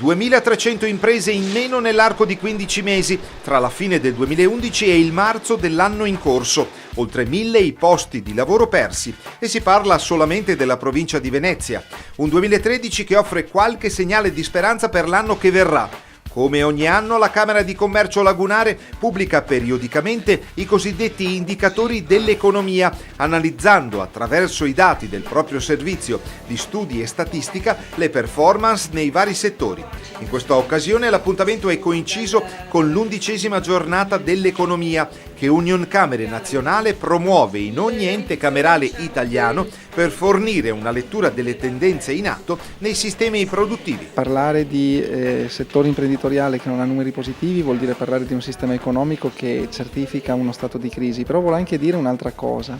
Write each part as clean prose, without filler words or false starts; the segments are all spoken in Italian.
2.300 imprese in meno nell'arco di 15 mesi, tra la fine del 2011 e il marzo dell'anno in corso. Oltre 1.000 i posti di lavoro persi, e si parla solamente della provincia di Venezia. Un 2013 che offre qualche segnale di speranza per l'anno che verrà. Come ogni anno, la Camera di Commercio Lagunare pubblica periodicamente i cosiddetti indicatori dell'economia, analizzando attraverso i dati del proprio servizio di studi e statistica le performance nei vari settori. In questa occasione l'appuntamento è coinciso con l'11ª giornata dell'economia, che Union Camere Nazionale promuove in ogni ente camerale italiano per fornire una lettura delle tendenze in atto nei sistemi produttivi. Parlare di settore imprenditoriale che non ha numeri positivi vuol dire parlare di un sistema economico che certifica uno stato di crisi, però vuole anche dire un'altra cosa,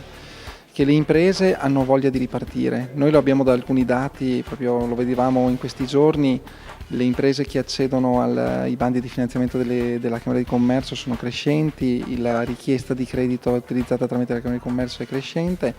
che le imprese hanno voglia di ripartire. Noi lo abbiamo da alcuni dati, proprio lo vedevamo in questi giorni. Le imprese che accedono ai bandi di finanziamento della Camera di Commercio sono crescenti, la richiesta di credito utilizzata tramite la Camera di Commercio è crescente.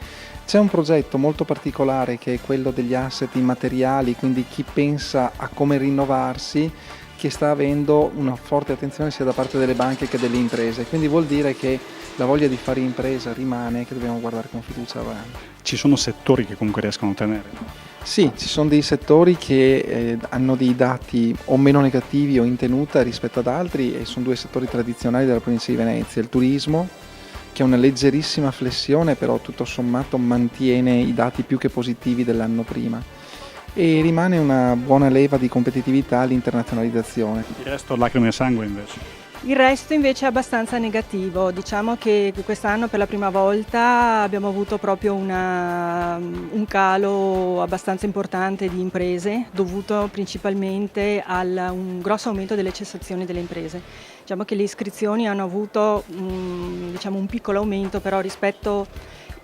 C'è un progetto molto particolare che è quello degli asset immateriali, quindi chi pensa a come rinnovarsi, che sta avendo una forte attenzione sia da parte delle banche che delle imprese. Quindi vuol dire che la voglia di fare impresa rimane e che dobbiamo guardare con fiducia avanti. Ci sono settori che comunque riescono a ottenere? Sì, ci sono dei settori che hanno dei dati o meno negativi o in tenuta rispetto ad altri, e sono due settori tradizionali della provincia di Venezia: il turismo, che ha una leggerissima flessione, però tutto sommato mantiene i dati più che positivi dell'anno prima, e rimane una buona leva di competitività all'internazionalizzazione. Il resto lacrime e sangue invece? Il resto invece è abbastanza negativo. Diciamo che quest'anno per la prima volta abbiamo avuto proprio un calo abbastanza importante di imprese, dovuto principalmente a un grosso aumento delle cessazioni delle imprese. Diciamo che le iscrizioni hanno avuto un piccolo aumento, però rispetto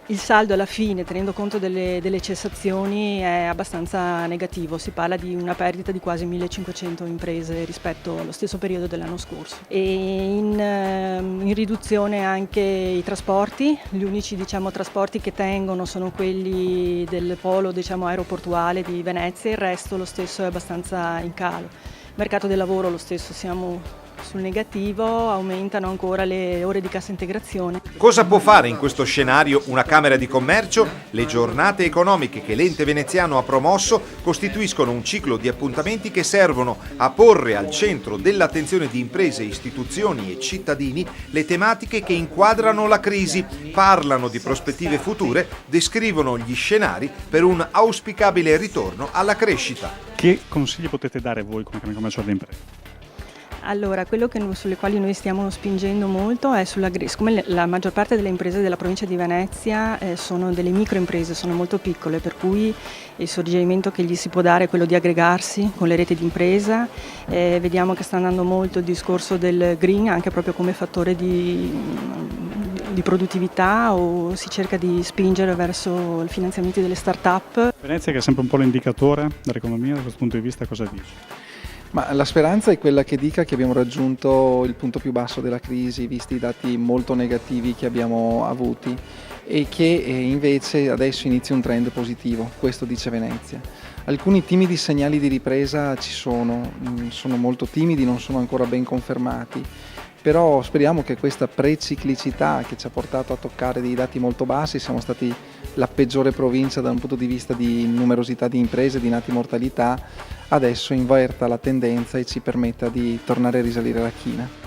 il saldo alla fine, tenendo conto delle cessazioni, è abbastanza negativo. Si parla di una perdita di quasi 1.500 imprese rispetto allo stesso periodo dell'anno scorso. E in riduzione anche i trasporti. Gli unici trasporti che tengono sono quelli del polo aeroportuale di Venezia, il resto lo stesso è abbastanza in calo. Mercato del lavoro lo stesso, siamo sul negativo, aumentano ancora le ore di cassa integrazione. Cosa può fare in questo scenario una Camera di Commercio? Le giornate economiche che l'ente veneziano ha promosso costituiscono un ciclo di appuntamenti che servono a porre al centro dell'attenzione di imprese, istituzioni e cittadini le tematiche che inquadrano la crisi, parlano di prospettive future, descrivono gli scenari per un auspicabile ritorno alla crescita. Che consigli potete dare voi come Camera di Commercio alle imprese? Allora, quello sulle quali noi stiamo spingendo molto è siccome la maggior parte delle imprese della provincia di Venezia sono delle microimprese, sono molto piccole, per cui il suggerimento che gli si può dare è quello di aggregarsi con le reti di impresa. Vediamo che sta andando molto il discorso del green, anche proprio come fattore di produttività, o si cerca di spingere verso il finanziamento delle start-up. Venezia, che è sempre un po' l'indicatore dell'economia, da questo punto di vista, cosa dice? Ma la speranza è quella che dica che abbiamo raggiunto il punto più basso della crisi, visti i dati molto negativi che abbiamo avuti, e che invece adesso inizi un trend positivo. Questo dice Venezia. Alcuni timidi segnali di ripresa ci sono molto timidi, non sono ancora ben confermati, però speriamo che questa preciclicità che ci ha portato a toccare dei dati molto bassi, siamo stati la peggiore provincia da un punto di vista di numerosità di imprese, di nati mortalità, adesso inverta la tendenza e ci permetta di tornare a risalire la china.